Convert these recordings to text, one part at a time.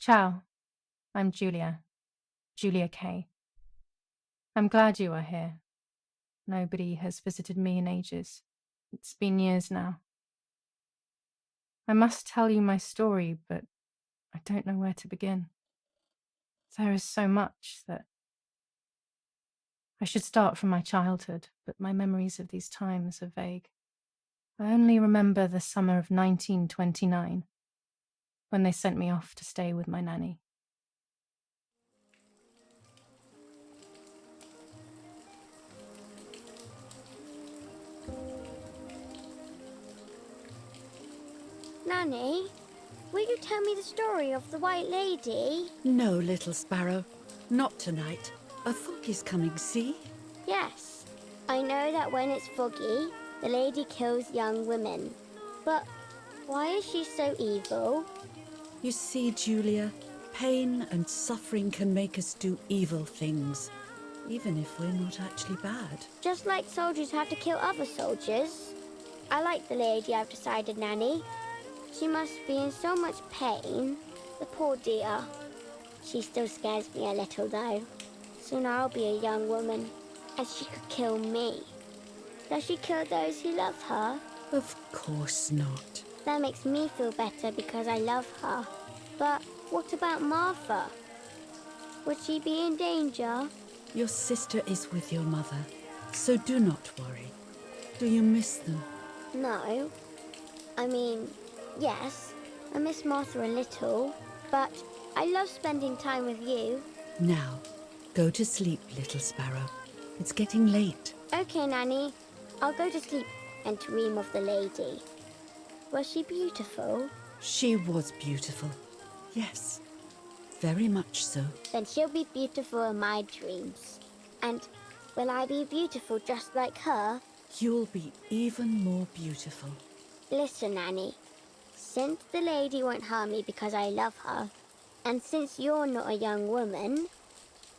Ciao, I'm Julia Kay. I'm glad you are here. Nobody has visited me in ages. It's been years now. I must tell you my story, but I don't know where to begin. There is so much that I should start from my childhood, but my memories of these times are vague. I only remember the summer of 1929, when they sent me off to stay with my nanny. Nanny, will you tell me the story of the White Lady? No, little sparrow. Not tonight. A fog is coming, see? Yes. I know that when it's foggy, the lady kills young women. But why is she so evil? You see, Julia, pain and suffering can make us do evil things, even if we're not actually bad. Just like soldiers have to kill other soldiers. I like the lady I've decided, Nanny. She must be in so much pain. The poor dear. She still scares me a little, though. Soon I'll be a young woman, and she could kill me. Does she kill those who love her? Of course not. That makes me feel better because I love her. But what about Martha? Would she be in danger? Your sister is with your mother, so do not worry. Do you miss them? No. I mean, yes, I miss Martha a little, but I love spending time with you. Now, go to sleep, little sparrow. It's getting late. Okay, Nanny. I'll go to sleep and dream of the lady. Was she beautiful? She was beautiful. Yes, very much so. Then she'll be beautiful in my dreams. And will I be beautiful just like her? You'll be even more beautiful. Listen, Nanny. Since the lady won't harm me because I love her, and since you're not a young woman,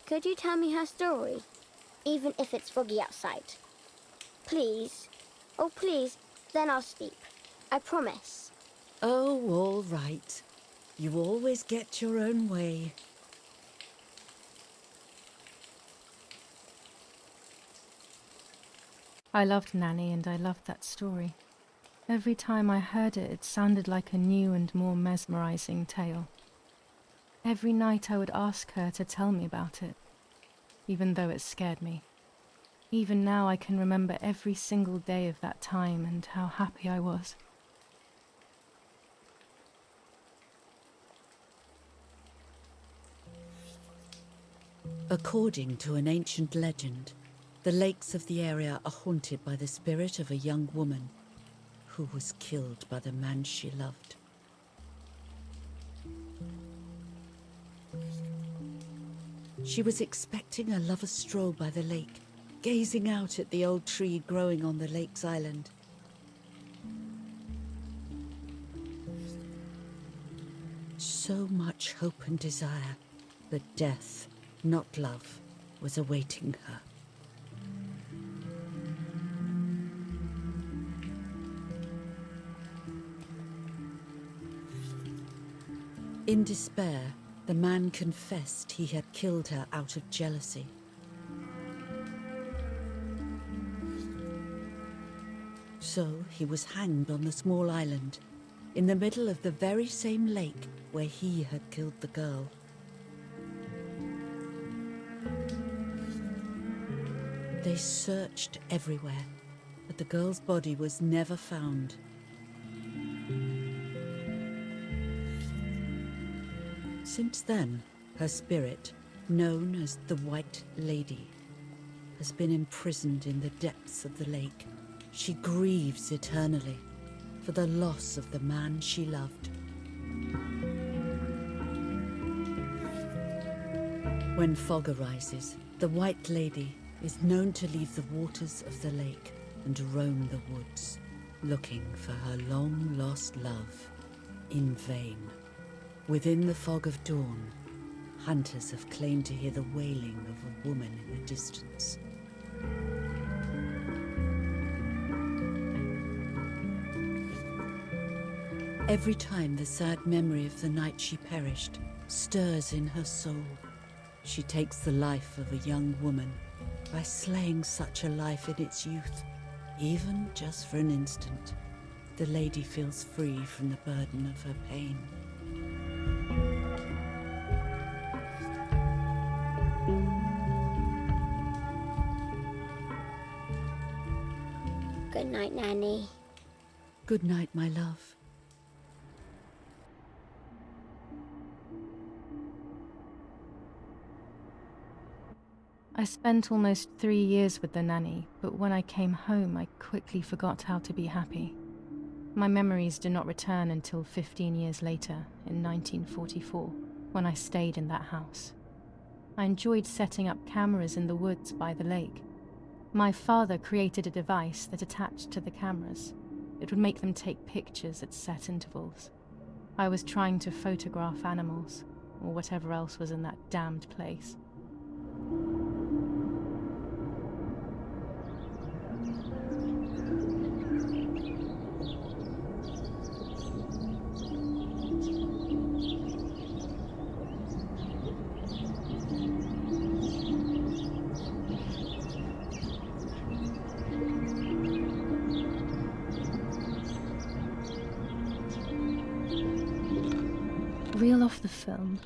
could you tell me her story, even if it's foggy outside? Please. Oh, please. Then I'll sleep. I promise. Oh, all right. You always get your own way. I loved Nanny and I loved that story. Every time I heard it, it sounded like a new and more mesmerizing tale. Every night I would ask her to tell me about it, even though it scared me. Even now I can remember every single day of that time and how happy I was. According to an ancient legend, the lakes of the area are haunted by the spirit of a young woman who was killed by the man she loved. She was expecting a lover's stroll by the lake, gazing out at the old tree growing on the lake's island. So much hope and desire, but death, not love, was awaiting her. In despair, the man confessed he had killed her out of jealousy. So he was hanged on the small island, in the middle of the very same lake where he had killed the girl. They searched everywhere, but the girl's body was never found. Since then, her spirit, known as the White Lady, has been imprisoned in the depths of the lake. She grieves eternally for the loss of the man she loved. When fog arises, the White Lady is known to leave the waters of the lake and roam the woods, looking for her long-lost love in vain. Within the fog of dawn, hunters have claimed to hear the wailing of a woman in the distance. Every time the sad memory of the night she perished stirs in her soul. She takes the life of a young woman by slaying such a life in its youth, even just for an instant. The lady feels free from the burden of her pain. Good night, Nanny. Good night, my love. I spent almost 3 years with the nanny, but when I came home, I quickly forgot how to be happy. My memories do not return until 15 years later, in 1944, when I stayed in that house. I enjoyed setting up cameras in the woods by the lake. My father created a device that attached to the cameras. It would make them take pictures at set intervals. I was trying to photograph animals, or whatever else was in that damned place. Reel off the film.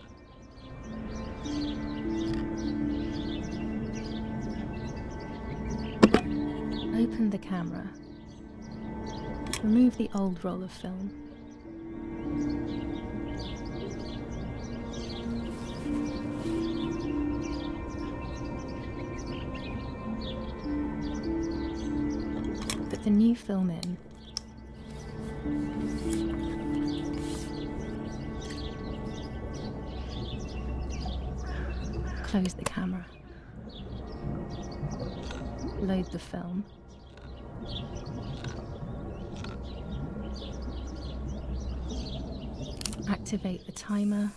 Open the camera. Remove the old roll of film. Put the new film in. Close the camera. Load the film. Activate the timer.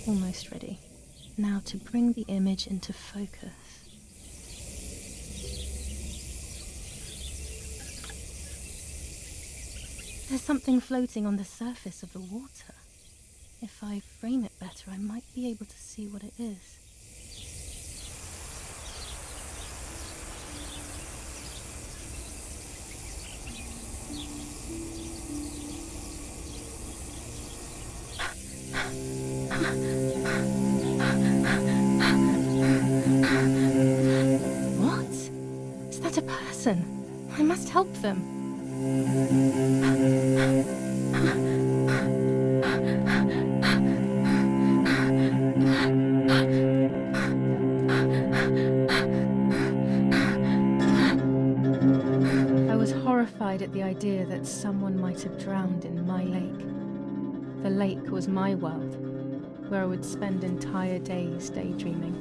Almost ready. Now to bring the image into focus. There's something floating on the surface of the water. If I frame it better, I might be able to see what it is. What? Is that a person? I must help them. I was horrified at the idea that someone might have drowned in my lake. The lake was my world, where I would spend entire days daydreaming.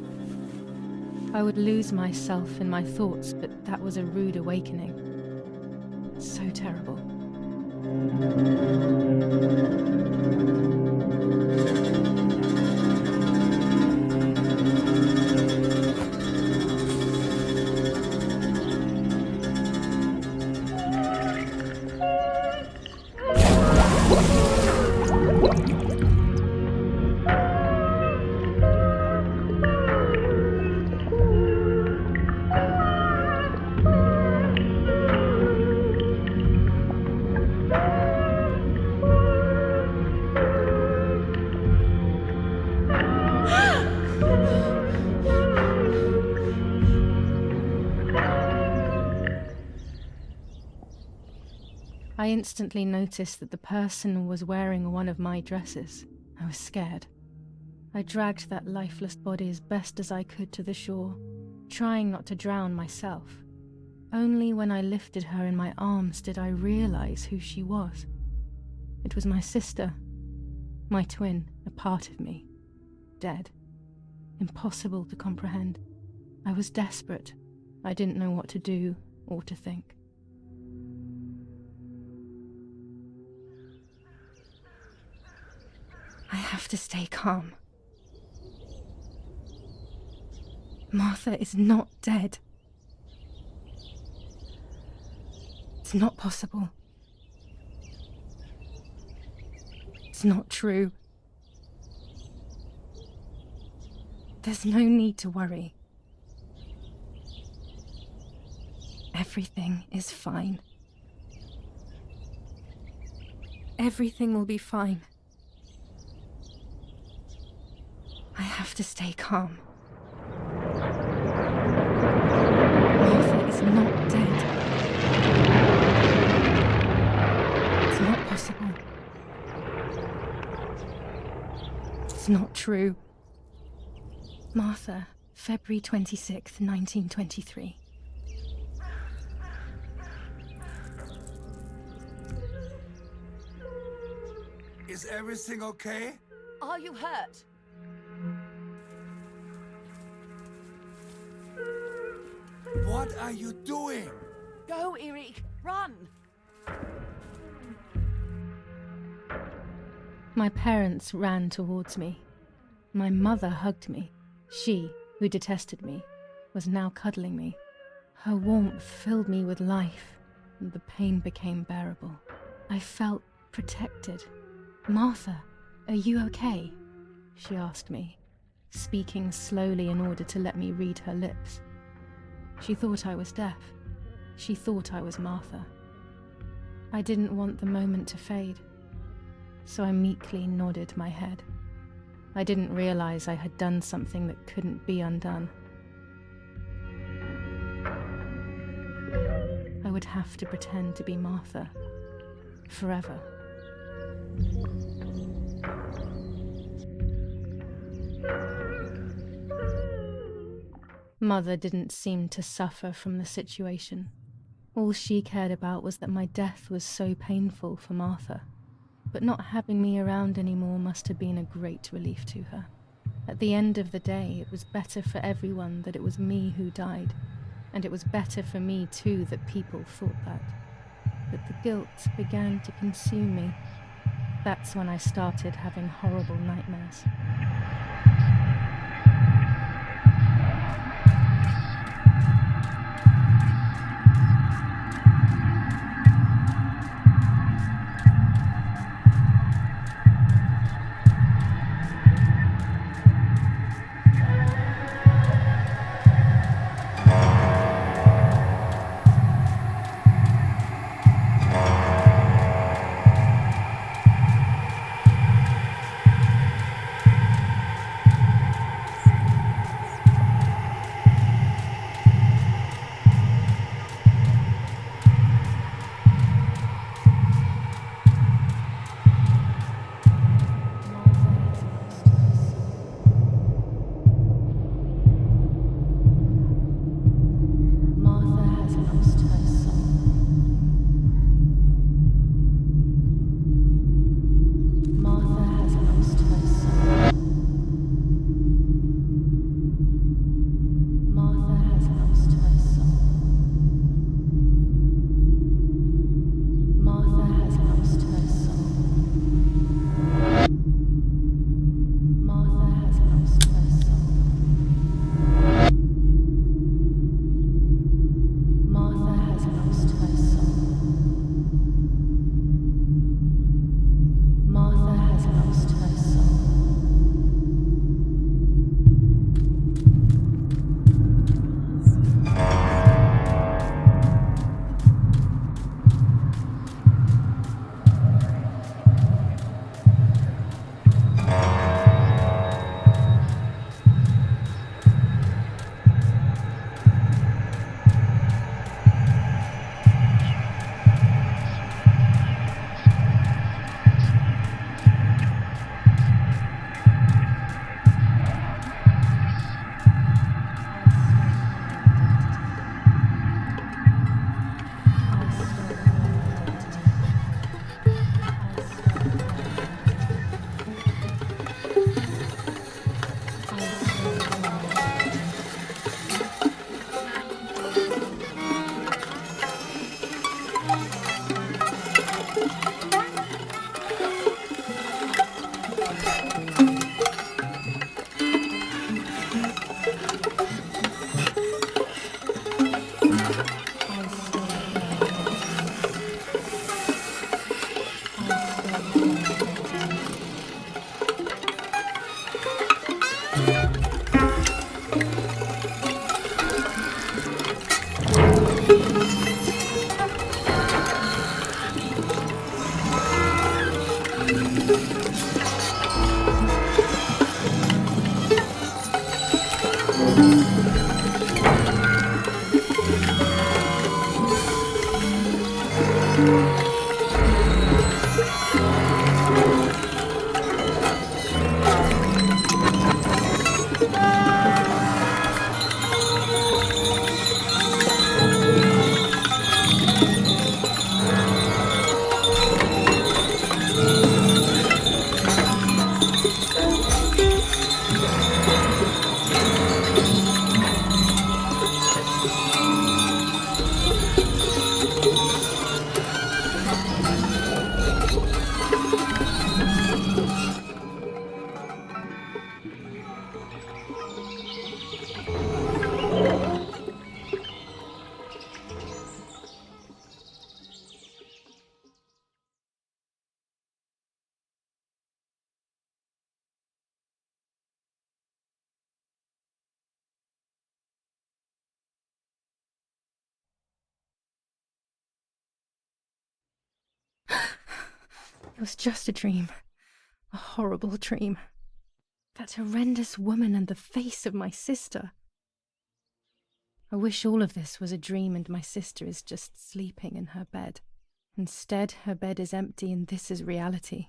I would lose myself in my thoughts, but that was a rude awakening. So terrible. I instantly noticed that the person was wearing one of my dresses. I was scared. I dragged that lifeless body as best as I could to the shore, trying not to drown myself. Only when I lifted her in my arms did I realize who she was. It was my sister, my twin, a part of me, dead. Impossible to comprehend. I was desperate. I didn't know what to do or to think. I have to stay calm. Martha is not dead. It's not possible. It's not true. There's no need to worry. Everything is fine. Everything will be fine. I have to stay calm. Martha is not dead. It's not possible. It's not true. Martha, February 26th, 1923. Is everything okay? Are you hurt? What are you doing? Go, Eric, run! My parents ran towards me. My mother hugged me. She, who detested me, was now cuddling me. Her warmth filled me with life, and the pain became bearable. I felt protected. "Martha, are you okay?" she asked me, speaking slowly in order to let me read her lips. She thought I was deaf. She thought I was Martha. I didn't want the moment to fade, so I meekly nodded my head. I didn't realize I had done something that couldn't be undone. I would have to pretend to be Martha forever. Mother didn't seem to suffer from the situation. All she cared about was that my death was so painful for Martha. But not having me around anymore must have been a great relief to her. At the end of the day, it was better for everyone that it was me who died, and it was better for me too that people thought that. But the guilt began to consume me. That's when I started having horrible nightmares. It was just a dream. A horrible dream. That horrendous woman and the face of my sister. I wish all of this was a dream and my sister is just sleeping in her bed. Instead, her bed is empty and this is reality.